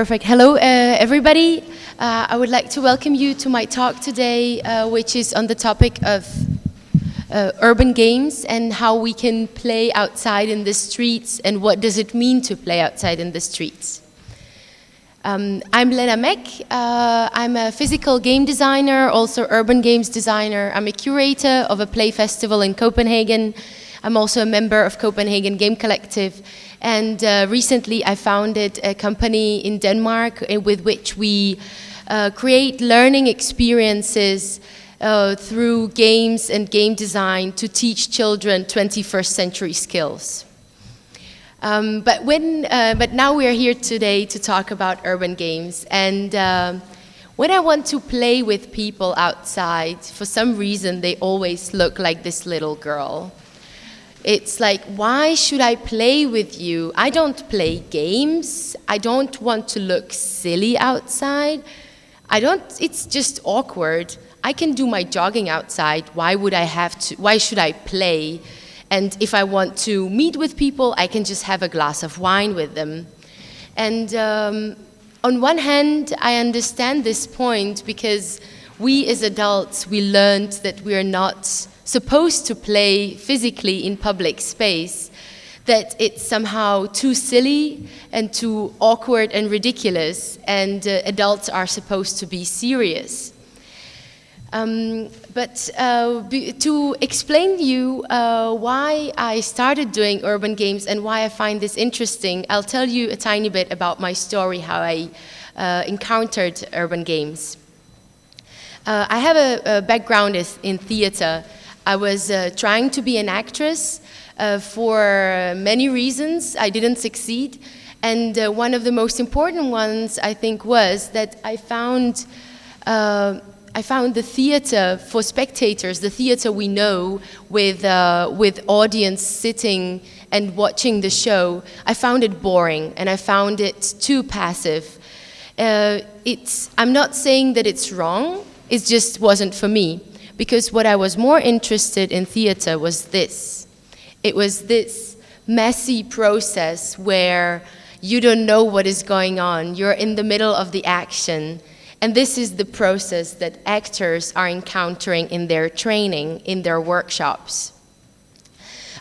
Perfect. Hello, everybody. I would like to welcome you to my talk today, which is on the topic of urban games and how we can play outside in the streets and what does it mean to play outside in the streets. I'm Lena Mech. I'm a physical game designer, also urban games designer. I'm a curator of a play festival in Copenhagen. I'm also a member of Copenhagen Game Collective. And recently I founded a company in Denmark with which we create learning experiences through games and game design to teach children 21st century skills. But now we are here today to talk about urban games. And when I want to play with people outside, for some reason they always look like this little girl. It's like, why should I play with you? I don't play games. I don't want to look silly outside. It's just awkward. I can do my jogging outside. Why should I play? And if I want to meet with people, I can just have a glass of wine with them. And on one hand, I understand this point because we as adults, we learned that we are not supposed to play physically in public space, that it's somehow too silly and too awkward and ridiculous, and adults are supposed to be serious. To explain to you why I started doing urban games and why I find this interesting, I'll tell you a tiny bit about my story, how I encountered urban games. I have a background in theater. I was trying to be an actress for many reasons. I didn't succeed. And one of the most important ones, I think, was that I found the theater for spectators, the theater we know with audience sitting and watching the show. I found it boring and I found it too passive. I'm not saying that it's wrong, it just wasn't for me. Because what I was more interested in theater was this. It was this messy process where you don't know what is going on. You're in the middle of the action. And this is the process that actors are encountering in their training, in their workshops.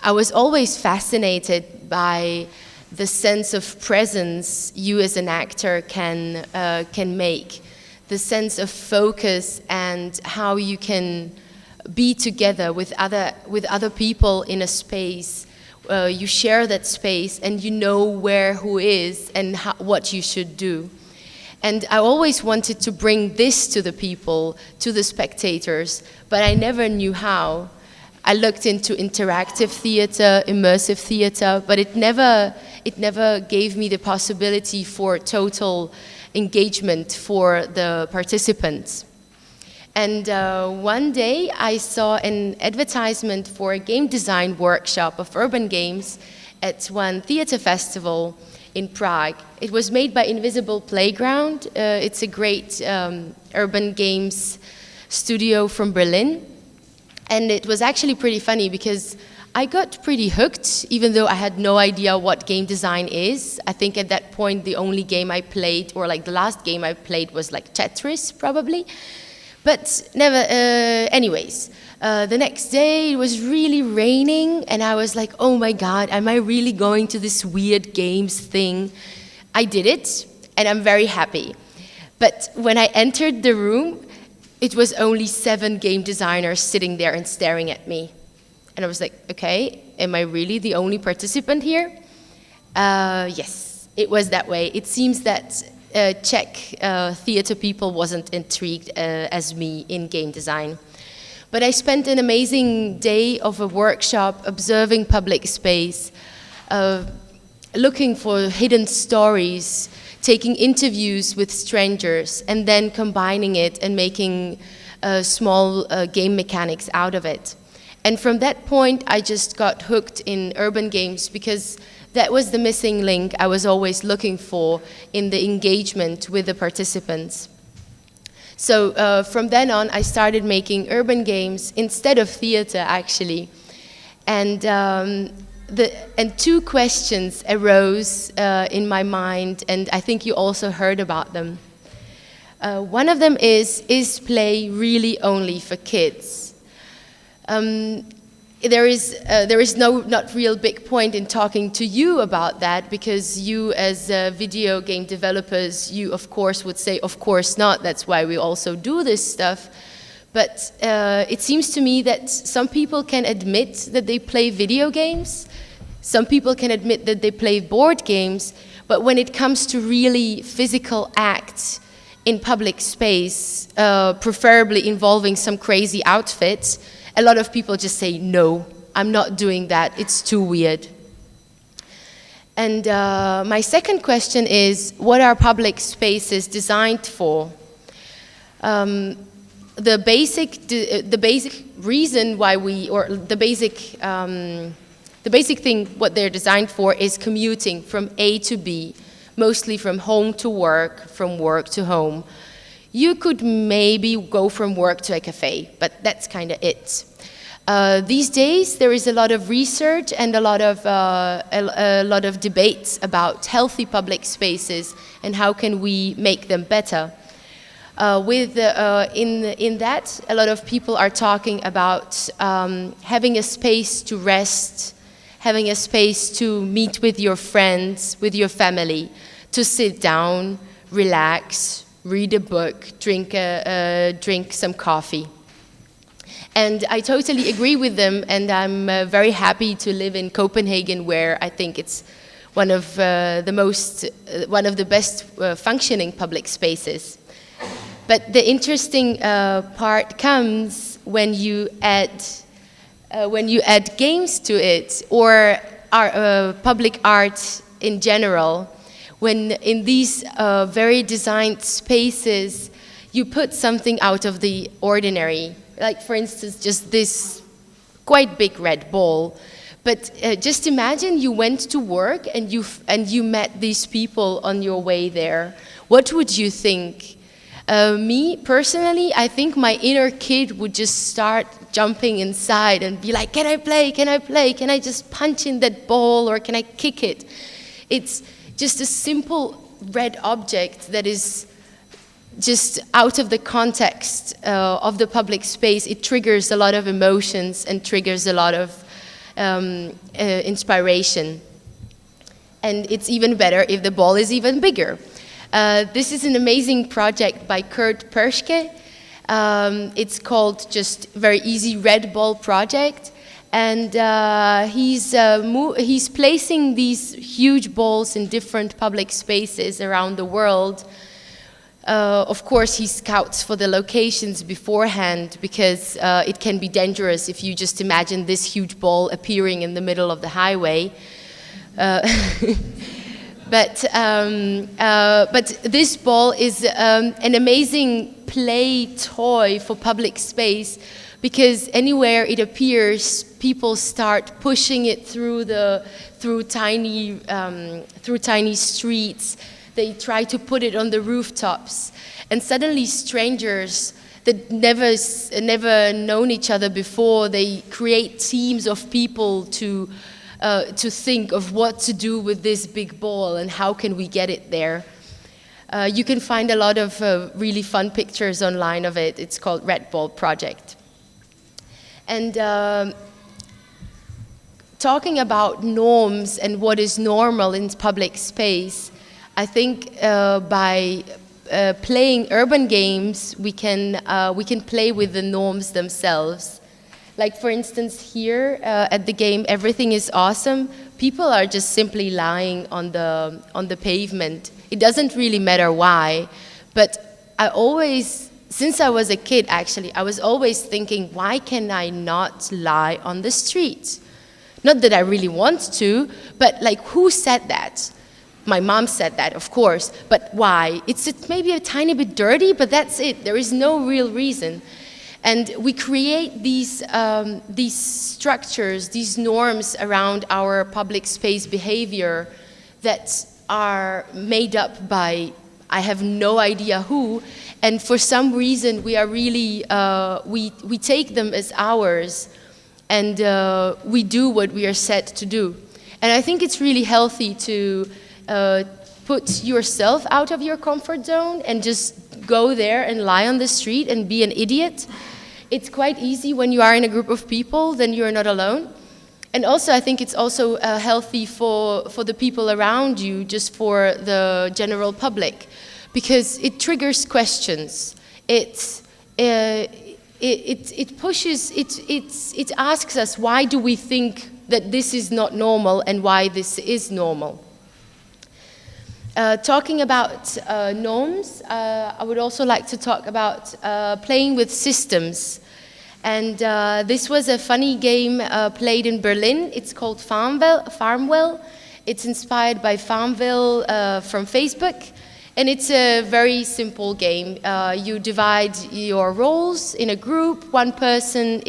I was always fascinated by the sense of presence you as an actor can make. The sense of focus and how you can be together with other people in a space. You share that space and you know who is and what you should do. And I always wanted to bring this to the people, to the spectators, but I never knew how. I looked into interactive theater, immersive theater, but it never gave me the possibility for total engagement for the participants. And one day I saw an advertisement for a game design workshop of urban games at one theater festival in Prague. It was made by Invisible Playground. It's a great urban games studio from Berlin. And it was actually pretty funny because I got pretty hooked, even though I had no idea what game design is. I think at that point, the only game I played, or like the last game I played was like Tetris, probably. But anyways, the next day it was really raining and I was like, oh my God, am I really going to this weird games thing? I did it and I'm very happy. But when I entered the room, it was only 7 game designers sitting there and staring at me. And I was like, okay, am I really the only participant here? Yes, it was that way. It seems that Czech theater people wasn't intrigued as me in game design. But I spent an amazing day of a workshop observing public space, looking for hidden stories, taking interviews with strangers, and then combining it and making small game mechanics out of it. And from that point, I just got hooked in urban games because that was the missing link I was always looking for in the engagement with the participants. So from then on, I started making urban games instead of theater, actually. And and two questions arose in my mind, and I think you also heard about them. One of them is play really only for kids? There is not real big point in talking to you about that, because you as video game developers, you of course would say, of course not, that's why we also do this stuff. But it seems to me that some people can admit that they play video games, some people can admit that they play board games, but when it comes to really physical acts in public space, preferably involving some crazy outfits, a lot of people just say, no, I'm not doing that, it's too weird. And my second question is, what are public spaces designed for? The basic reason why the basic thing what they're designed for is commuting from A to B, mostly from home to work, from work to home. You could maybe go from work to a cafe, but that's kind of it. These days, there is a lot of research and a lot of debates about healthy public spaces and how can we make them better. In that, a lot of people are talking about having a space to rest, having a space to meet with your friends, with your family, to sit down, relax, read a book, drink some coffee. And I totally agree with them, and I'm very happy to live in Copenhagen, where I think it's one of the best functioning public spaces. But the interesting part comes when you add games to it, or public art in general. When in these very designed spaces, you put something out of the ordinary. Like, for instance, just this quite big red ball. But just imagine you went to work and you met these people on your way there. What would you think? Me, personally, I think my inner kid would just start jumping inside and be like, can I play? Can I play? Can I just punch in that ball, or can I kick it? It's just a simple red object that is just out of the context of the public space. It triggers a lot of emotions and triggers a lot of inspiration. And it's even better if the ball is even bigger. This is an amazing project by Kurt Perschke. It's called just Very Easy Red Ball Project. And he's placing these huge balls in different public spaces around the world. Of course, he scouts for the locations beforehand, because it can be dangerous if you just imagine this huge ball appearing in the middle of the highway. But this ball is an amazing play toy for public space, because anywhere it appears, people start pushing it through tiny streets. They try to put it on the rooftops, and suddenly strangers that never known each other before, they create teams of people to think of what to do with this big ball and how can we get it there. You can find a lot of really fun pictures online of it. It's called Red Ball Project. And talking about norms and what is normal in public space, I think by playing urban games, we can play with the norms themselves. Like, for instance, here at the game Everything is Awesome, people are just simply lying on the pavement. It doesn't really matter why, but since I was a kid, actually, I was always thinking, why can I not lie on the street? Not that I really want to, but like, who said that? My mom said that, of course, but why? It's maybe a tiny bit dirty, but that's it. There is no real reason. And we create these structures, these norms around our public space behavior that are made up by, I have no idea who, and for some reason we are really, we take them as ours. and we do what we are set to do. And I think it's really healthy to put yourself out of your comfort zone and just go there and lie on the street and be an idiot. It's quite easy when you are in a group of people, then you're not alone. And also, I think it's also healthy for the people around you, just for the general public, because it triggers questions. It pushes, it asks us, why do we think that this is not normal and why this is normal? Talking about norms, I would also like to talk about playing with systems. And this was a funny game played in Berlin. It's called Farmville. It's inspired by Farmville from Facebook. And it's a very simple game. You divide your roles in a group. One person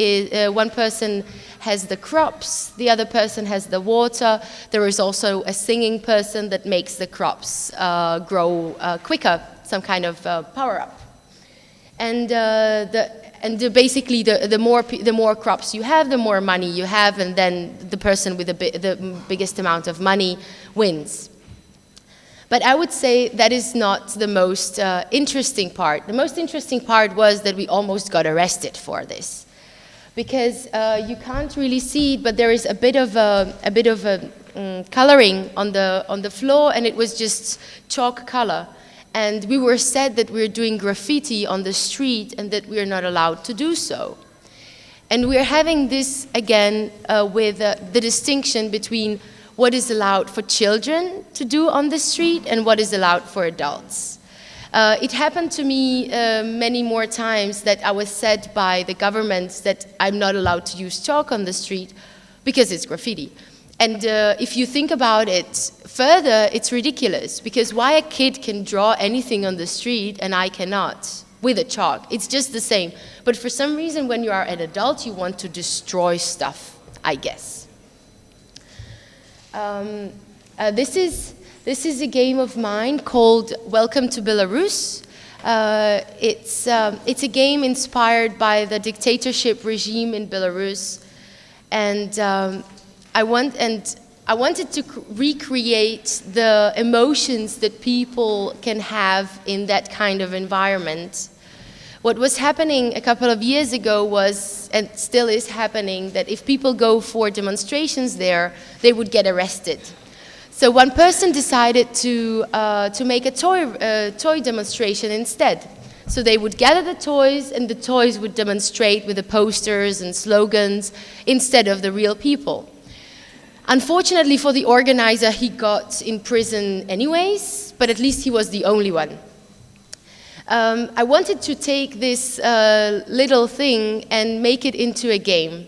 has the crops, the other person has the water. There is also a singing person that makes the crops grow quicker, some kind of power-up. And basically, the more crops you have, the more money you have, and then the person with the biggest amount of money wins. But I would say that is not the most interesting part. The most interesting part was that we almost got arrested for this, because you can't really see it, but there is a bit of coloring on the floor, and it was just chalk color. And we were said that we were doing graffiti on the street and that we are not allowed to do so. And we're having this again with the distinction between what is allowed for children to do on the street and what is allowed for adults. It happened to me many more times that I was said by the government that I'm not allowed to use chalk on the street because it's graffiti. And if you think about it further, it's ridiculous, because why a kid can draw anything on the street and I cannot with a chalk? It's just the same. But for some reason, when you are an adult, you want to destroy stuff, I guess. This is a game of mine called Welcome to Belarus. It's a game inspired by the dictatorship regime in Belarus, and I wanted to recreate the emotions that people can have in that kind of environment. What was happening a couple of years ago was, and still is happening, that if people go for demonstrations there, they would get arrested. So one person decided to make a toy demonstration instead. So they would gather the toys, and the toys would demonstrate with the posters and slogans instead of the real people. Unfortunately for the organizer, he got in prison anyways, but at least he was the only one. I wanted to take this little thing and make it into a game.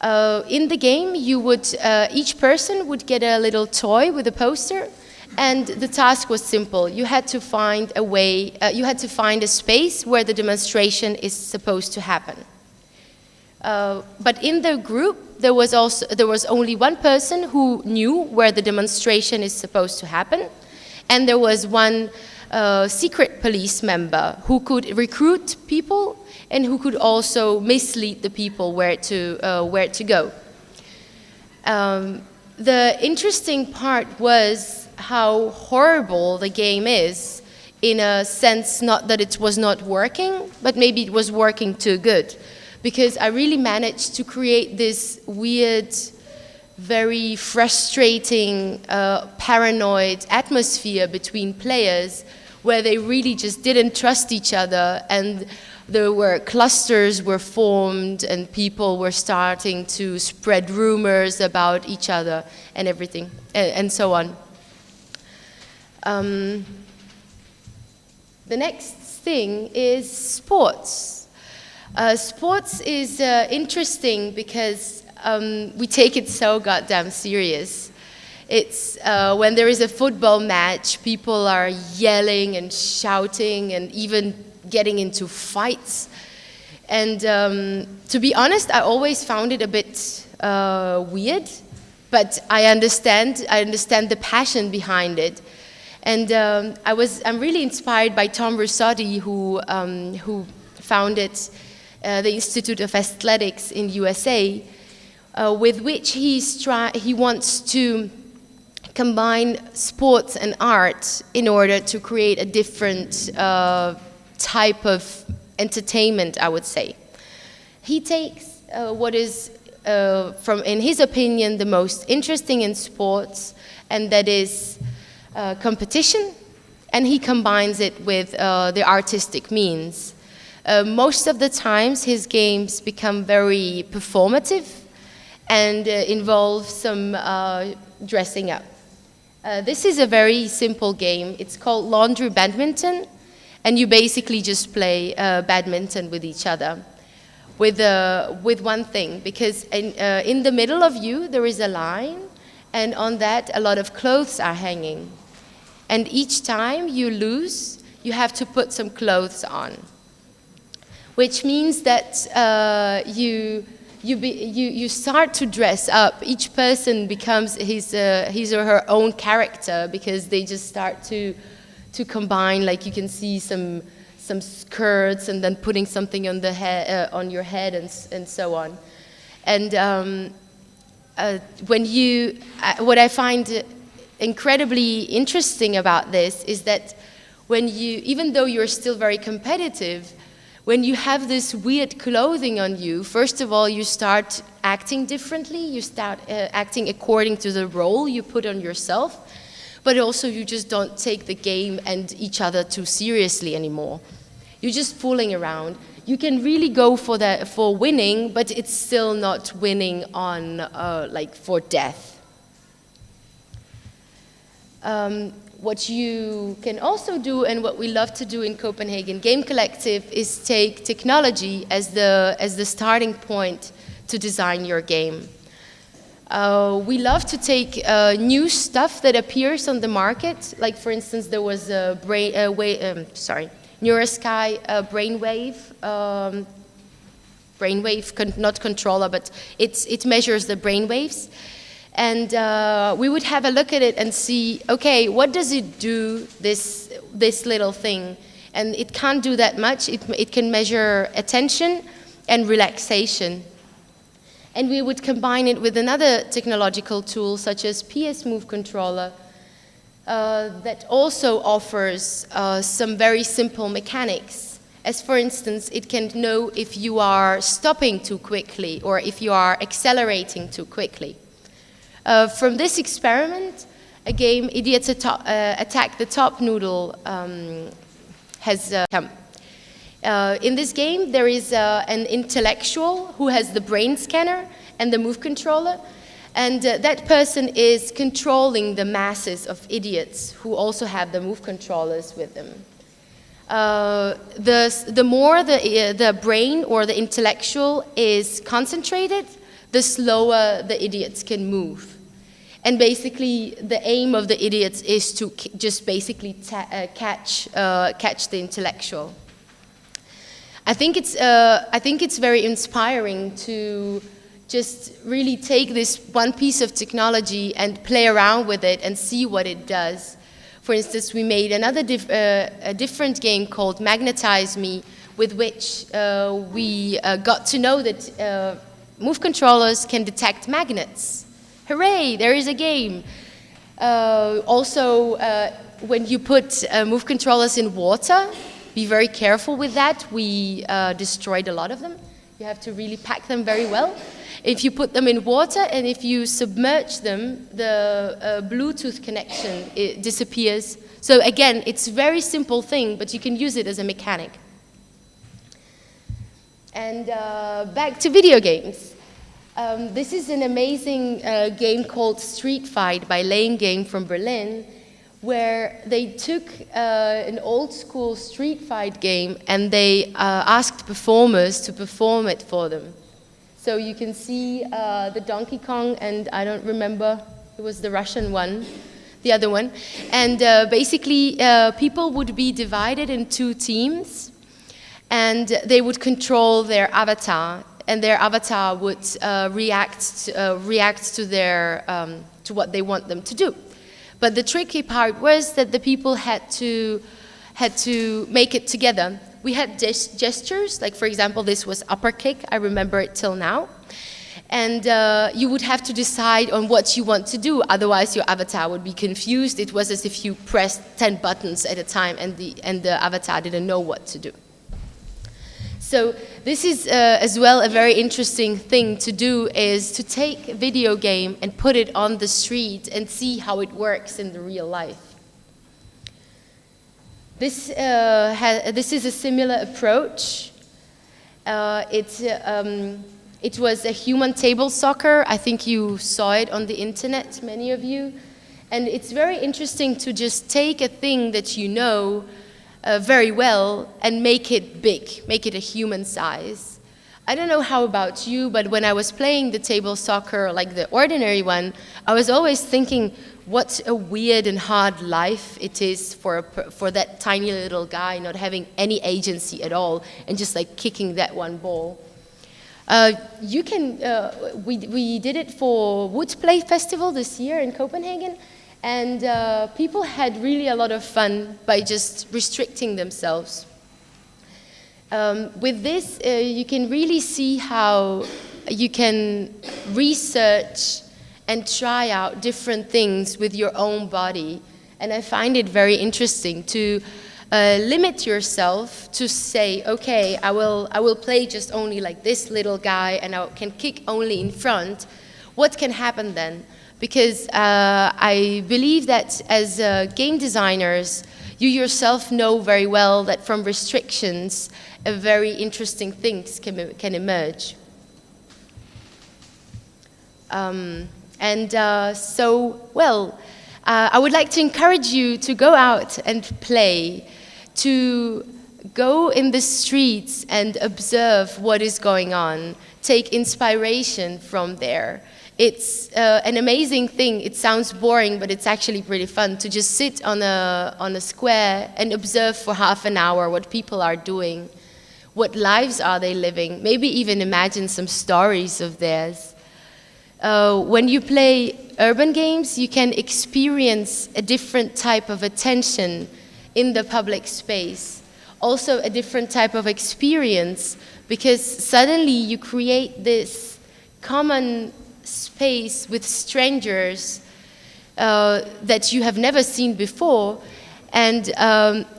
In the game, each person would get a little toy with a poster, and the task was simple. You had to find a way, you had to find a space where the demonstration is supposed to happen. But in the group, there was only one person who knew where the demonstration is supposed to happen, and there was one secret police member who could recruit people and who could also mislead the people where to go. The interesting part was how horrible the game is, in a sense, not that it was not working, but maybe it was working too good. Because I really managed to create this weird, very frustrating, paranoid atmosphere between players, where they really just didn't trust each other, and there were clusters were formed, and people were starting to spread rumors about each other and everything, and so on. The next thing is sports. Sports is interesting because we take it so goddamn serious. It's when there is a football match, people are yelling and shouting and even getting into fights. And to be honest, I always found it a bit weird, but I understand the passion behind it. And I'm really inspired by Tom Russotti, who founded the Institute of Athletics in USA, with which he wants to combine sports and art in order to create a different type of entertainment, I would say. He takes what is, in his opinion, the most interesting in sports, and that is competition, and he combines it with the artistic means. Most of the times his games become very performative and involve some dressing up. This is a very simple game. It's called Laundry Badminton, and you basically just play badminton with each other with one thing, because in the middle of you there is a line, and on that a lot of clothes are hanging. And each time you lose, you have to put some clothes on, which means that you start to dress up. Each person becomes his or her own character, because they just start to combine. Like you can see some skirts, and then putting something on the head, on your head, and so on. And what I find incredibly interesting about this is that even though you're still very competitive, when you have this weird clothing on you, first of all, you start acting differently. You start acting according to the role you put on yourself, but also you just don't take the game and each other too seriously anymore. You're just fooling around. You can really go for winning, but it's still not winning on like for death. What you can also do, and what we love to do in Copenhagen Game Collective, is take technology as the starting point to design your game. We love to take new stuff that appears on the market. Like, for instance, there was a Neurosky brainwave, not controller, but it measures the brainwaves. And we would have a look at it and see, okay, what does it do, this little thing? And it can't do that much. It can measure attention and relaxation. And we would combine it with another technological tool, such as PS Move Controller, that also offers some very simple mechanics. As for instance, it can know if you are stopping too quickly or if you are accelerating too quickly. From this experiment, a game, Idiots Attack the Top Noodle, has come. In this game, there is an intellectual who has the brain scanner and the move controller, and that person is controlling the masses of idiots who also have the move controllers with them. The more the brain or the intellectual is concentrated, the slower the idiots can move. And basically, the aim of the idiots is to just basically catch the intellectual. I think it's very inspiring to just really take this one piece of technology and play around with it and see what it does. For instance, we made another a different game called Magnetize Me, with which we got to know that move controllers can detect magnets. Hooray, there is a game. Also, when you put move controllers in water, be very careful with that. We destroyed a lot of them. You have to really pack them very well. If you put them in water and if you submerge them, the Bluetooth connection disappears. So again, it's a very simple thing, but you can use it as a mechanic. And back to video games. This is an amazing game called Street Fight by Lane Game from Berlin, where they took an old school street fight game and they asked performers to perform it for them. So you can see the Donkey Kong, and I don't remember, it was the Russian one, the other one. And basically, people would be divided in two teams, and they would control their avatar. And their avatar would react to what they want them to do. But the tricky part was that the people had to make it together. We had gestures, like for example, this was upper kick. I remember it till now. And you would have to decide on what you want to do, otherwise your avatar would be confused. It was as if you pressed 10 buttons at a time and the avatar didn't know what to do. So this is as well a very interesting thing to do, is to take a video game and put it on the street and see how it works in the real life. This is a similar approach. It was a human table soccer. I think you saw it on the internet, many of you. And it's very interesting to just take a thing that you know very well and make it big, make it a human size. I don't know how about you, but when I was playing the table soccer, like the ordinary one, I was always thinking, what a weird and hard life it is for that tiny little guy not having any agency at all and just like kicking that one ball. We did it for Wood Play Festival this year in Copenhagen, and people had really a lot of fun by just restricting themselves. With this, you can really see how you can research and try out different things with your own body. And I find it very interesting to limit yourself to say, okay, I will play just only like this little guy and I can kick only in front. What can happen then? Because I believe that as game designers, you yourself know very well that from restrictions, very interesting things can emerge. I would like to encourage you to go out and play, to go in the streets and observe what is going on, take inspiration from there. It's an amazing thing. It sounds boring, but it's actually pretty fun to just sit on a square and observe for half an hour what people are doing, what lives are they living, maybe even imagine some stories of theirs. When you play urban games, you can experience a different type of attention in the public space. Also a different type of experience, because suddenly you create this common space with strangers that you have never seen before, and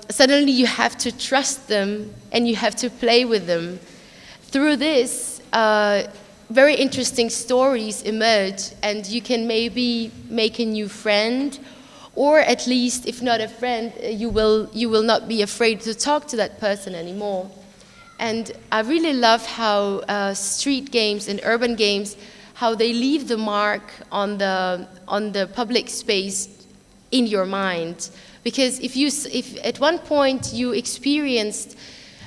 suddenly you have to trust them and you have to play with them. Through this, very interesting stories emerge, and you can maybe make a new friend, or at least, if not a friend, you will not be afraid to talk to that person anymore. And I really love how street games and urban games, how they leave the mark on the public space in your mind. Because if at one point you experienced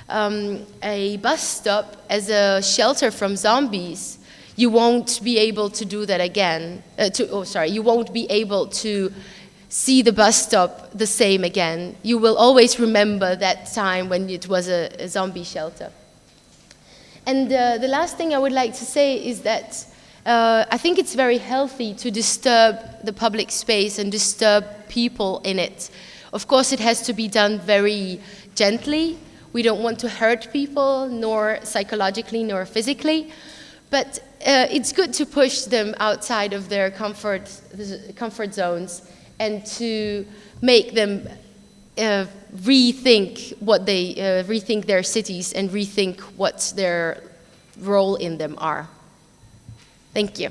a bus stop as a shelter from zombies, you won't be able to do that again. You won't be able to see the bus stop the same again. You will always remember that time when it was a zombie shelter. And the last thing I would like to say is that I think it's very healthy to disturb the public space and disturb people in it. Of course, it has to be done very gently. We don't want to hurt people, nor psychologically, nor physically. But it's good to push them outside of their comfort zones and to make them rethink rethink their cities and rethink what their role in them are. Thank you.